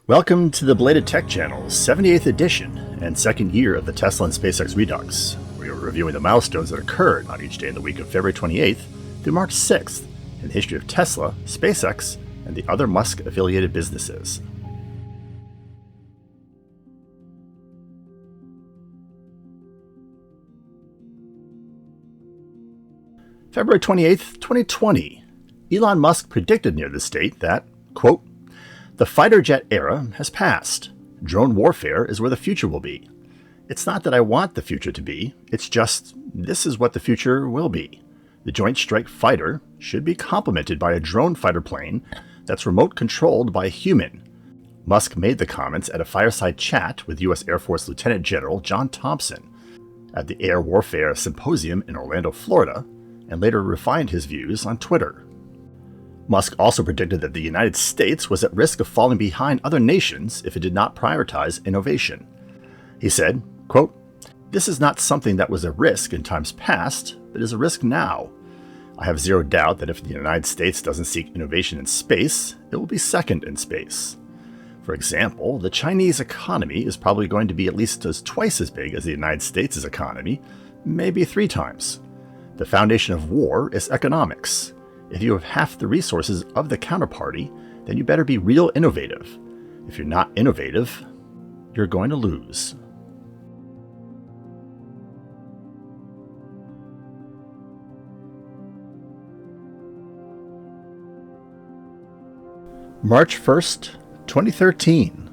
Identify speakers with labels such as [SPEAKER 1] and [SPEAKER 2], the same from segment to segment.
[SPEAKER 1] Welcome to the Belated Tech Channel's 78th edition and second year of the Tesla and SpaceX Redux. We are reviewing the milestones that occurred on each day in the week of February 28th through March 6th in the history of Tesla, SpaceX, and the other Musk-affiliated businesses. February 28th, 2020, Elon Musk predicted near this date that, quote, "The fighter jet era has passed. Drone warfare is where the future will be. It's not that I want the future to be, it's just this is what the future will be. The Joint Strike Fighter should be complemented by a drone fighter plane that's remote controlled by a human." Musk made the comments at a fireside chat with U.S. Air Force Lieutenant General John Thompson at the Air Warfare Symposium in Orlando, Florida, and later refined his views on Twitter. Musk also predicted that the United States was at risk of falling behind other nations if it did not prioritize innovation. He said, quote, "This is not something that was a risk in times past, but is a risk now. I have zero doubt that if the United States doesn't seek innovation in space, it will be second in space. For example, the Chinese economy is probably going to be at least twice as big as the United States' economy, maybe 3 times. The foundation of war is economics. If you have half the resources of the counterparty, then you better be real innovative. If you're not innovative, you're going to lose." March 1st, 2013.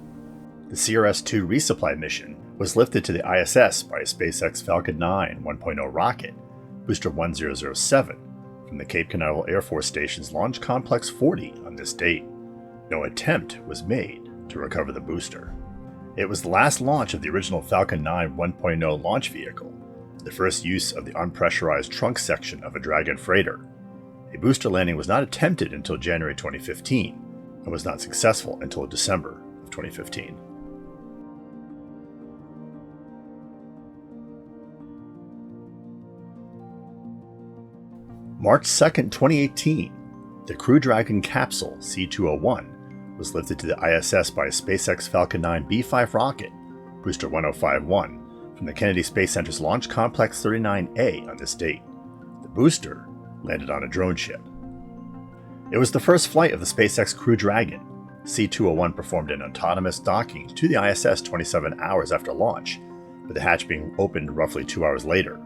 [SPEAKER 1] The CRS-2 resupply mission was lifted to the ISS by a SpaceX Falcon 9 1.0 rocket, booster 1007, from the Cape Canaveral Air Force Station's Launch Complex 40 on this date. No attempt was made to recover the booster. It was the last launch of the original Falcon 9 1.0 launch vehicle, the first use of the unpressurized trunk section of a Dragon freighter. A booster landing was not attempted until January 2015 and was not successful until December of 2015. March 2nd, 2018, the Crew Dragon capsule C201 was lifted to the ISS by a SpaceX Falcon 9 B5 rocket, booster 1051, from the Kennedy Space Center's Launch Complex 39A on this date. The booster landed on a drone ship. It was the first flight of the SpaceX Crew Dragon. C201 performed an autonomous docking to the ISS 27 hours after launch, with the hatch being opened roughly 2 hours later.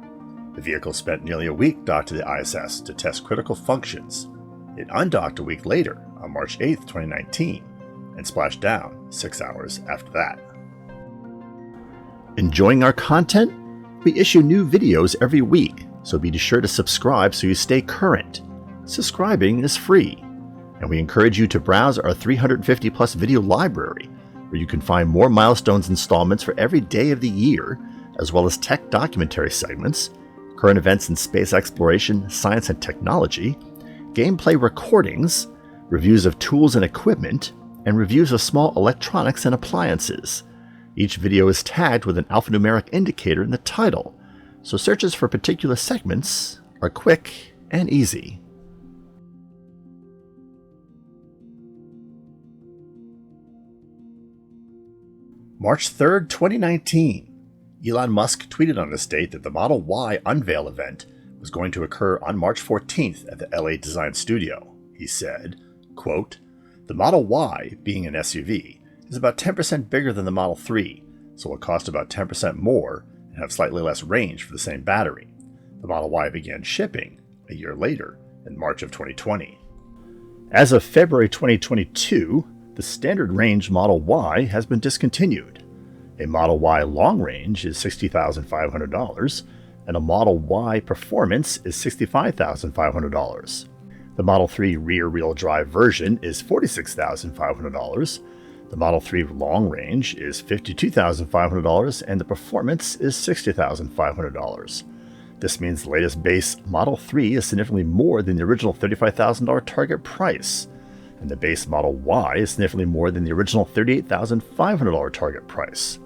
[SPEAKER 1] The vehicle spent nearly a week docked to the ISS to test critical functions. It undocked a week later, on March 8, 2019, and splashed down 6 hours after that. Enjoying our content? We issue new videos every week, so be sure to subscribe so you stay current. Subscribing is free, and we encourage you to browse our 350-plus video library, where you can find more milestones installments for every day of the year, as well as tech documentary segments, current events in space exploration, science and technology, gameplay recordings, reviews of tools and equipment, and reviews of small electronics and appliances. Each video is tagged with an alphanumeric indicator in the title, so searches for particular segments are quick and easy. March 3rd, 2019. Elon Musk tweeted on this date that the Model Y unveil event was going to occur on March 14th at the LA Design Studio. He said, quote, "The Model Y, being an SUV, is about 10% bigger than the Model 3, so will cost about 10% more and have slightly less range for the same battery. The Model Y began shipping a year later in March of 2020. As of February 2022, the standard range Model Y has been discontinued. A Model Y long range is $60,500, and a Model Y Performance is $65,500. The Model 3 rear-wheel drive version is $46,500. The Model 3 long range is $52,500, and the Performance is $60,500. This means the latest base Model 3 is significantly more than the original $35,000 target price, and the base Model Y is significantly more than the original $38,500 target price.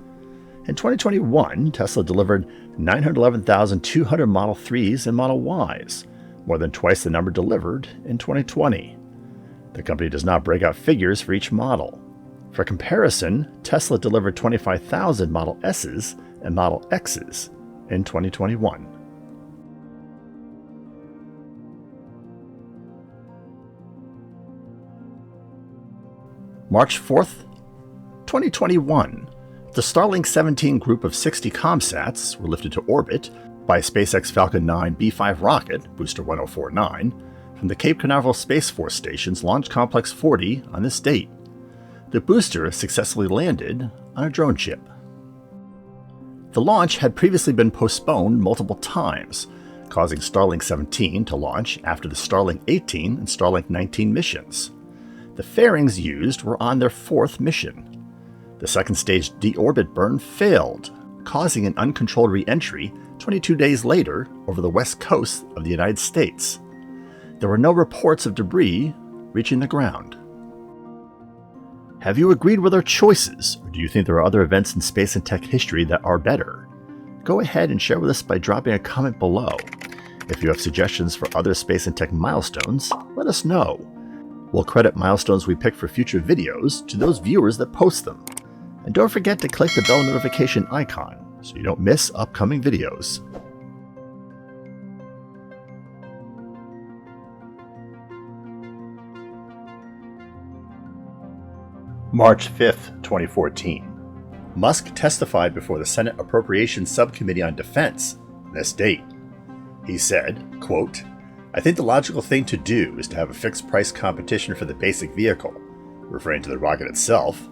[SPEAKER 1] In 2021, Tesla delivered 911,200 Model 3s and Model Ys, more than twice the number delivered in 2020. The company does not break out figures for each model. For comparison, Tesla delivered 25,000 Model S's and Model X's in 2021. March 4th, 2021, the Starlink 17 group of 60 ComSats were lifted to orbit by SpaceX Falcon 9 B5 rocket, booster 1049, from the Cape Canaveral Space Force Station's Launch Complex 40 on this date. The booster successfully landed on a drone chip. The launch had previously been postponed multiple times, causing Starlink 17 to launch after the Starlink 18 and Starlink 19 missions. The fairings used were on their fourth mission. The second stage deorbit burn failed, causing an uncontrolled re-entry 22 days later over the west coast of the United States. There were no reports of debris reaching the ground. Have you agreed with our choices, or do you think there are other events in space and tech history that are better? Go ahead and share with us by dropping a comment below. If you have suggestions for other space and tech milestones, let us know. We'll credit milestones we pick for future videos to those viewers that post them. And don't forget to click the bell notification icon so you don't miss upcoming videos. March 5th, 2014. Musk testified before the Senate Appropriations Subcommittee on Defense on this date. He said, quote, "I think the logical thing to do is to have a fixed price competition for the basic vehicle," referring to the rocket itself,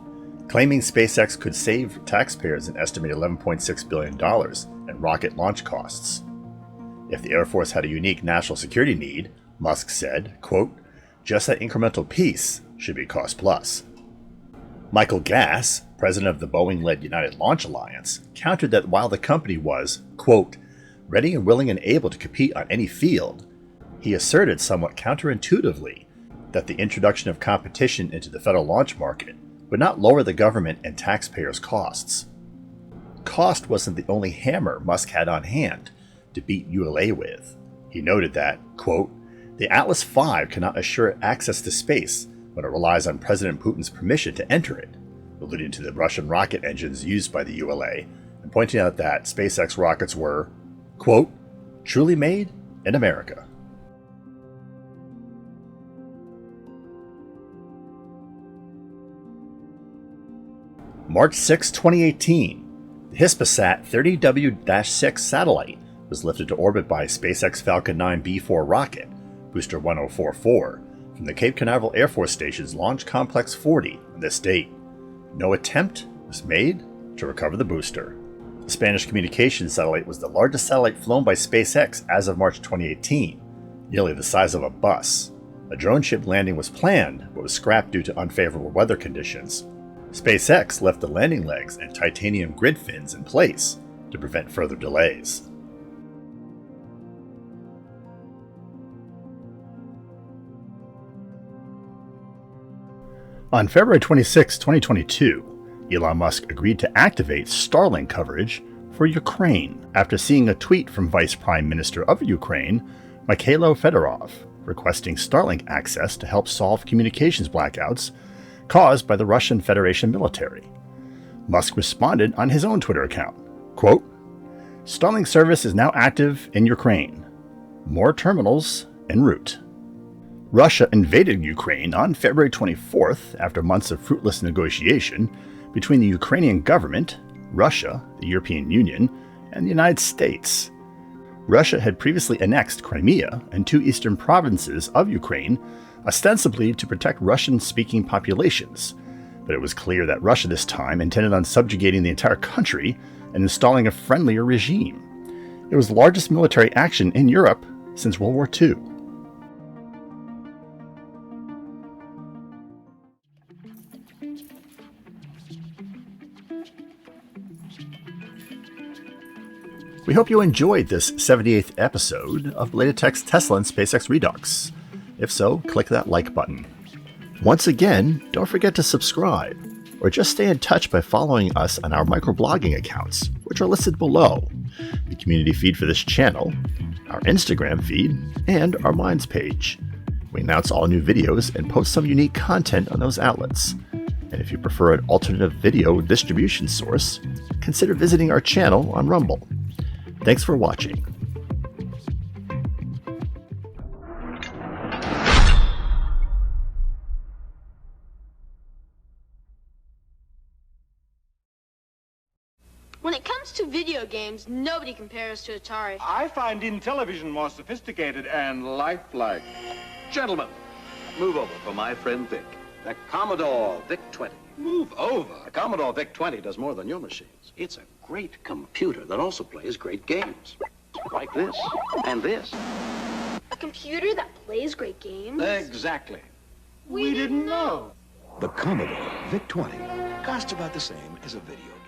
[SPEAKER 1] claiming SpaceX could save taxpayers an estimated $11.6 billion in rocket launch costs. If the Air Force had a unique national security need, Musk said, quote, "just that incremental piece should be cost plus." Michael Gass, president of the Boeing-led United Launch Alliance, countered that while the company was, quote, "ready and willing and able to compete on any field," he asserted somewhat counterintuitively that the introduction of competition into the federal launch market would not lower the government and taxpayers' costs. Cost wasn't the only hammer Musk had on hand to beat ULA with. He noted that, quote, "the Atlas V cannot assure access to space when it relies on President Putin's permission to enter it," alluding to the Russian rocket engines used by the ULA, and pointing out that SpaceX rockets were, quote, "truly made in America." March 6, 2018, the Hispasat 30W-6 satellite was lifted to orbit by SpaceX Falcon 9 B4 rocket, booster 1044, from the Cape Canaveral Air Force Station's Launch Complex 40 on this date. No attempt was made to recover the booster. The Spanish communications satellite was the largest satellite flown by SpaceX as of March 2018, nearly the size of a bus. A drone ship landing was planned, but was scrapped due to unfavorable weather conditions. SpaceX left the landing legs and titanium grid fins in place to prevent further delays. On February 26, 2022, Elon Musk agreed to activate Starlink coverage for Ukraine after seeing a tweet from Vice Prime Minister of Ukraine, Mikhailo Fedorov, requesting Starlink access to help solve communications blackouts caused by the Russian Federation military. Musk responded on his own Twitter account, quote, "Starlink service is now active in Ukraine. More terminals en route." Russia invaded Ukraine on February 24th after months of fruitless negotiation between the Ukrainian government, Russia, the European Union, and the United States. Russia had previously annexed Crimea and two eastern provinces of Ukraine, ostensibly to protect Russian-speaking populations, but it was clear that Russia this time intended on subjugating the entire country and installing a friendlier regime. It was the largest military action in Europe since World War II. We hope you enjoyed this 78th episode of Belated Tech's Tesla and SpaceX Redux. If so, click that like button. Once again, don't forget to subscribe, or just stay in touch by following us on our microblogging accounts, which are listed below, the community feed for this channel, our Instagram feed, and our Minds page. We announce all new videos and post some unique content on those outlets. And if you prefer an alternative video distribution source, consider visiting our channel on Rumble. Thanks for watching.
[SPEAKER 2] When it comes to video games, nobody compares to Atari.
[SPEAKER 3] I find Intellivision more sophisticated and lifelike.
[SPEAKER 4] Gentlemen, move over for my friend Vic. The Commodore VIC-20.
[SPEAKER 3] Move over.
[SPEAKER 4] The Commodore VIC-20 does more than your machines. It's a great computer that also plays great games. Like this and this.
[SPEAKER 2] A computer that plays great games?
[SPEAKER 4] Exactly.
[SPEAKER 3] We didn't know.
[SPEAKER 5] The Commodore VIC-20 costs about the same as a video